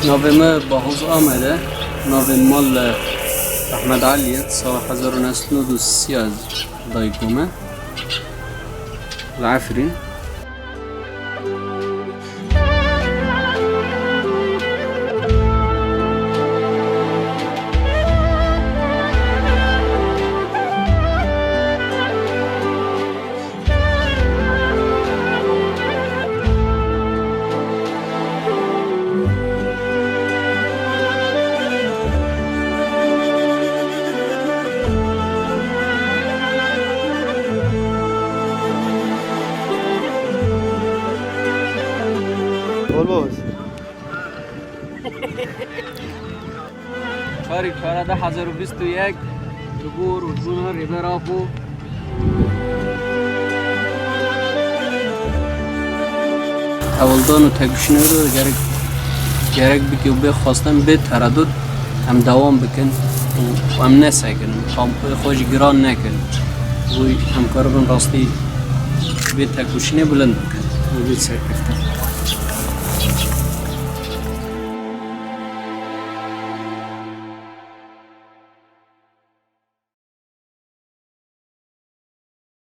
ناویم باهوز آمده، ناویم مال احمد علیت سال 1930 از دایگومه العفرین. تاریخ 1421 دبور و جون ریبرافو اولدان و تگوشنه رو گرک بکی و بخواستن به تردد هم دوام بکن و هم نسکن هم خوش گران نکن و همکارون راستی به تگوشنه بلند بکن و به سکن